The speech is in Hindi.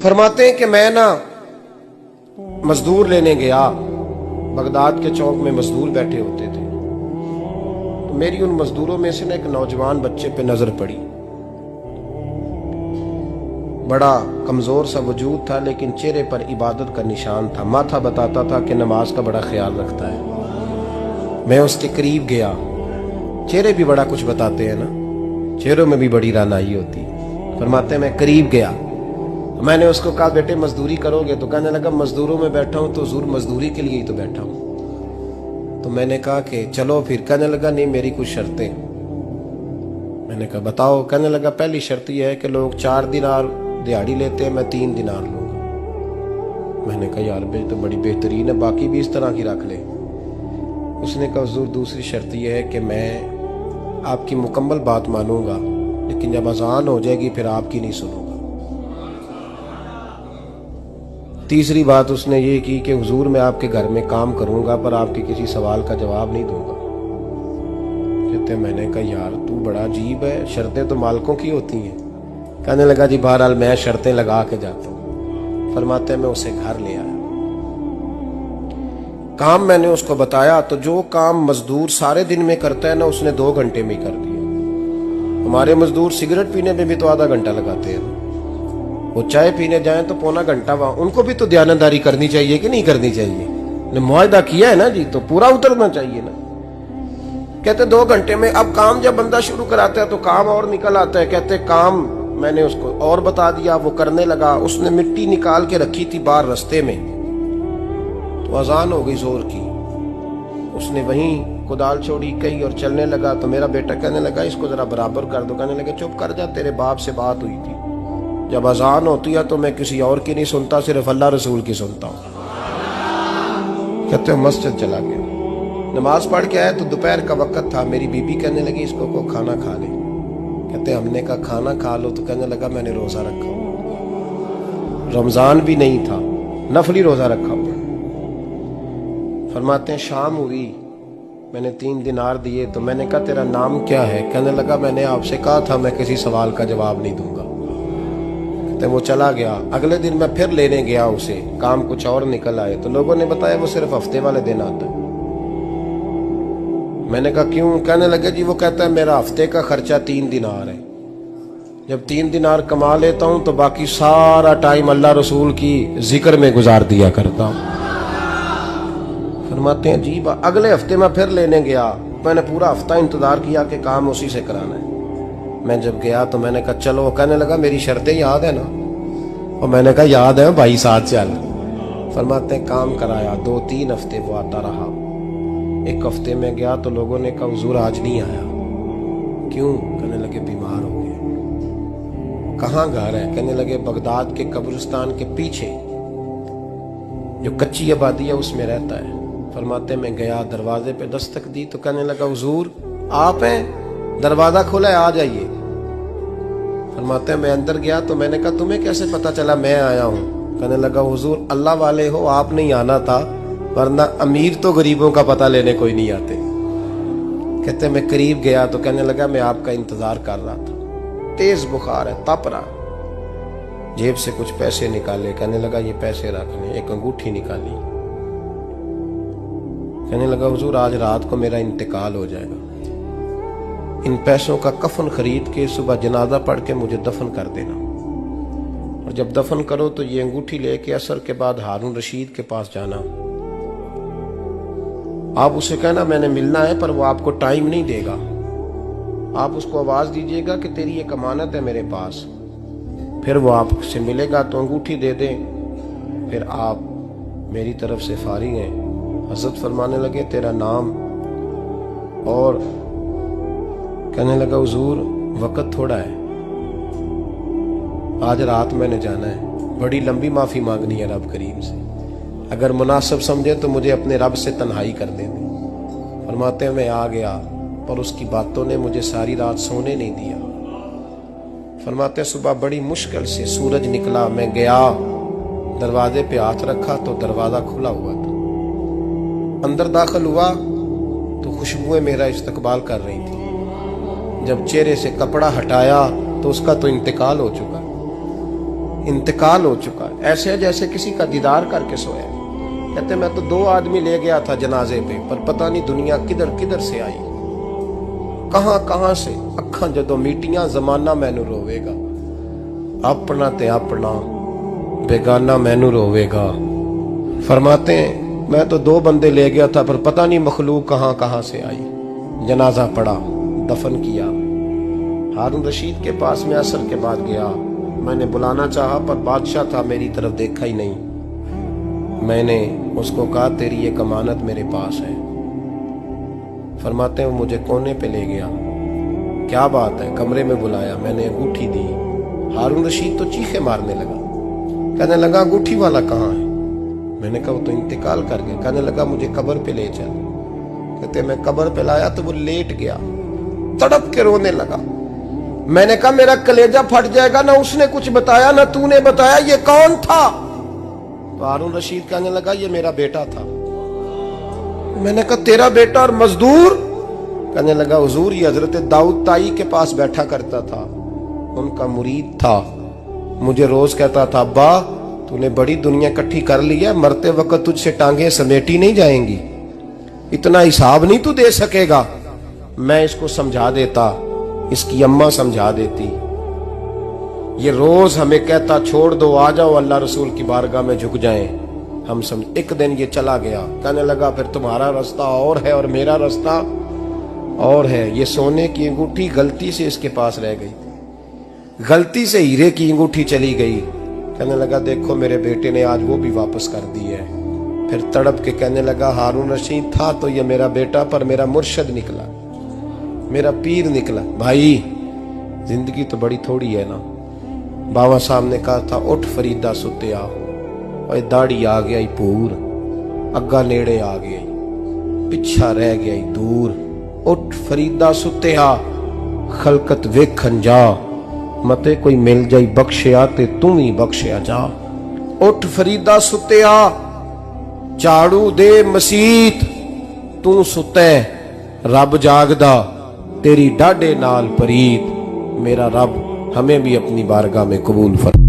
फरमाते हैं कि मैं ना मजदूर लेने गया, बगदाद के चौक में मजदूर बैठे होते थे, तो मेरी उन मजदूरों में से ना एक नौजवान बच्चे पे नजर पड़ी। बड़ा कमजोर सा वजूद था, लेकिन चेहरे पर इबादत का निशान था। माथा बताता था कि नमाज का बड़ा ख्याल रखता है। मैं उसके करीब गया। चेहरे भी बड़ा कुछ बताते हैं ना, चेहरों में भी बड़ी रानाई होती है। फरमाते मैं करीब गया, मैंने उसको कहा बेटे मजदूरी करोगे? तो कहने लगा मजदूरों में बैठा हूं तो हुजूर मजदूरी के लिए ही तो बैठा हूं। तो मैंने कहा कि चलो फिर। कहने लगा नहीं मेरी कुछ शर्तें। मैंने कहा बताओ? कहने लगा पहली शर्त यह है कि लोग 4 दिनार दिहाड़ी लेते हैं, मैं 3 दिनार लूंगा। मैंने कहा यार भाई तो बड़ी बेहतरीन है, बाकी भी इस तरह की रख ले। उसने कहा हुजूर दूसरी शर्त यह है कि मैं आपकी मुकम्मल बात मानूंगा, लेकिन जब अजान हो जाएगी फिर आपकी नहीं सुनूंगा। तीसरी बात उसने ये की कि हुजूर मैं आपके घर में काम करूंगा पर आपके किसी सवाल का जवाब नहीं दूंगा। कहते मैंने कहा यार तू बड़ा अजीब है, शर्तें तो मालिकों की होती हैं। कहने लगा जी बहरहाल मैं शर्तें लगा के जाता हूं। फरमाते मैं उसे घर ले आया, काम मैंने उसको बताया, तो जो काम मजदूर सारे दिन में करता है ना उसने 2 घंटे में ही कर दिया। हमारे मजदूर सिगरेट पीने में भी तो आधा घंटा लगाते हैं, वो चाय पीने जाए तो पौना घंटा। वहां उनको भी तो दयानतदारी करनी चाहिए कि नहीं करनी चाहिए? ने मुआहदा किया है ना जी, तो पूरा उतरना चाहिए ना। कहते 2 घंटे में। अब काम जब बंदा शुरू कराता है तो काम और निकल आता है। कहते काम मैंने उसको और बता दिया, वो करने लगा। उसने मिट्टी निकाल के रखी थी बाहर रास्ते में, तो अजान हो गई जोर की। उसने वहीं कुदाल छोड़ी कही और चलने लगा। तो मेरा बेटा कहने लगा इसको जरा बराबर कर दो। कहने लगे चुप कर जा, तेरे बाप से बात हुई थी, जब अजान होती है तो मैं किसी और की नहीं सुनता, सिर्फ अल्लाह रसूल की सुनता हूँ। कहते हो मस्जिद चला गया, नमाज पढ़ के आया तो दोपहर का वक्त था। मेरी बीबी कहने लगी इसको को खाना खा ले। कहते हमने कहा खाना खा लो, तो कहने लगा मैंने रोजा रखा हुआ, रमजान भी नहीं था, नफली रोजा रखा हुआ। फरमाते हैं शाम हुई, मैंने 3 दिनार दिए, तो मैंने कहा तेरा नाम क्या है? कहने लगा मैंने आपसे कहा था मैं किसी सवाल का जवाब नहीं दूंगा। कहते वो चला गया। अगले दिन मैं फिर लेने गया उसे, काम कुछ और निकल आए, तो लोगों ने बताया वो सिर्फ हफ्ते वाले दिन आता है। मैंने कहा क्यों? कहने लगे जी वो कहता है मेरा हफ्ते का खर्चा 3 दिनार है, जब 3 दिनार कमा लेता हूं तो बाकी सारा टाइम अल्लाह रसूल की जिक्र में गुजार दिया करता हूं। फरमाते हैं जी अगले हफ्ते मैं फिर लेने गया, मैंने पूरा हफ्ता इंतजार किया कि काम उसी से कराना है। मैं जब गया तो मैंने कहा चलो। कहने लगा मेरी शर्तें याद है ना? और मैंने कहा याद है भाई साथ चल। फरमाते हैं काम कराया, 2-3 हफ्ते वो आता रहा। 1 हफ्ते में गया तो लोगों ने कहा हुजूर आज नहीं आया। क्यों? कहने लगे बीमार हो गए। कहाँ घर है? कहने लगे बगदाद के कब्रिस्तान के पीछे जो कच्ची आबादी है उसमें रहता है। फरमाते मैं गया, दरवाजे पे दस्तक दी तो कहने लगा हुजूर आप हैं? दरवाजा खुला है, आ जाइए। फरमाते मैं अंदर गया तो मैंने कहा तुम्हें कैसे पता चला मैं आया हूं? कहने लगा हुजूर अल्लाह वाले हो, आप नहीं आना था, वरना अमीर तो गरीबों का पता लेने कोई नहीं आते। कहते मैं करीब गया तो कहने लगा मैं आपका इंतजार कर रहा था, तेज बुखार है, तप रहा। जेब से कुछ पैसे निकाले, कहने लगा ये पैसे रख लें। एक अंगूठी निकाली, कहने लगा हुजूर आज रात को मेरा इंतकाल हो जाएगा, इन पैसों का कफन खरीद के सुबह जनाजा पढ़ के मुझे दफन कर देना, और जब दफन करो तो ये अंगूठी लेके असर के बाद हारून रशीद के पास जाना। आप उसे कहना मैंने मिलना है पर वो आपको टाइम नहीं देगा। आप उसको आवाज दीजिएगा कि तेरी एक अमानत है मेरे पास, फिर वो आपसे मिलेगा तो अंगूठी दे दें, फिर आप मेरी तरफ से फारिग हैं। हजरत फरमाने लगे तेरा नाम? और कहने लगा हुजूर वक्त थोड़ा है, आज रात मैंने जाना है, बड़ी लंबी माफी मांगनी है रब करीम से, अगर मुनासिब समझे तो मुझे अपने रब से तन्हाई कर देने। फरमाते मैं आ गया पर उसकी बातों ने मुझे सारी रात सोने नहीं दिया। फरमाते सुबह बड़ी मुश्किल से सूरज निकला, मैं गया दरवाजे पे हाथ रखा तो दरवाजा खुला हुआ था। अंदर दाखिल हुआ तो खुशबुएं मेरा इस्तकबाल कर रही थी। जब चेहरे से कपड़ा हटाया तो उसका तो इंतकाल हो चुका। इंतकाल हो चुका है। ऐसे है जैसे किसी का दीदार करके सोया। कहते मैं तो 2 आदमी ले गया था जनाजे पे, पर पता नहीं दुनिया किधर किधर से आई, कहां कहां से। अखां जदों मीटियां जमाना मैनू रोवेगा, अपना ते अपना बेगाना मैनू रोवेगा। फरमाते हैं मैं तो 2 बंदे ले गया था, पर पता नहीं मखलूक कहां कहां से आई। जनाजा पड़ा, दफन किया। हारून रशीद के पास में असर के बाद गया। मैंने बुलाना चाहा पर बादशाह था, मेरी तरफ देखा ही नहीं। मैंने उसको कहा तेरी एक अमानत मेरे पास है। फरमाते हैं वो मुझे कोने पे ले गया। क्या बात है? कमरे में बुलाया, मैंने अंगूठी दी। हारून रशीद तो चीखे मारने लगा, कहने लगा अंगूठी वाला कहाँ है? मैंने कहा वो तो इंतकाल कर गया। कहने लगा मुझे कब्र पे ले चल। कहते मैं कब्र पे लाया तो वो लेट गया, तड़प के रोने लगा। मैंने कहा मेरा कलेजा फट जाएगा, ना उसने कुछ बताया ना तूने बताया, ये कौन था? तो हारून रशीद कहने लगा ये मेरा बेटा था। मैंने कहा तेरा बेटा और मजदूर? कहने लगा हुजूर ये हजरत दाऊद ताई के पास बैठा करता था, उनका मुरीद था। मुझे रोज कहता था अब्बा तूने बड़ी दुनिया इकट्ठी कर ली है, मरते वक्त तुझसे टांगे समेटी नहीं जाएंगी, इतना हिसाब नहीं तू दे सकेगा। मैं इसको समझा देता, इसकी अम्मा समझा देती। ये रोज हमें कहता छोड़ दो, आ जाओ अल्लाह रसूल की बारगाह में झुक जाएं। हम समझ। एक दिन ये चला गया, कहने लगा फिर तुम्हारा रास्ता और है और मेरा रास्ता और है। ये सोने की अंगूठी गलती से इसके पास रह गई, गलती से हीरे की अंगूठी चली गई। कहने लगा देखो मेरे बेटे ने आज वो भी वापस कर दी है। फिर तड़प के कहने लगा हारून रशीद था तो ये मेरा बेटा, पर मेरा मुर्शद निकला, मेरा पीर निकला। भाई जिंदगी तो बड़ी थोड़ी है ना। बाबा साहब ने कहा था उठ फरीदा सुत्या, और दाढ़ी आ गया ही पूर, अग्गा नेड़े आ गया, पिछा रह गया ही दूर। उठ फरीदा सुत्या खलकत वेखन जा, मते कोई मिल जाई बख्शिया ते तू ही बख्शिया जा। उठ फरीदा सुत्या झाड़ू दे मसीत, तू सुते रब जागदा तेरी डाडे नाल परीत। मेरा रब हमें भी अपनी बारगाह में कबूल फरमा।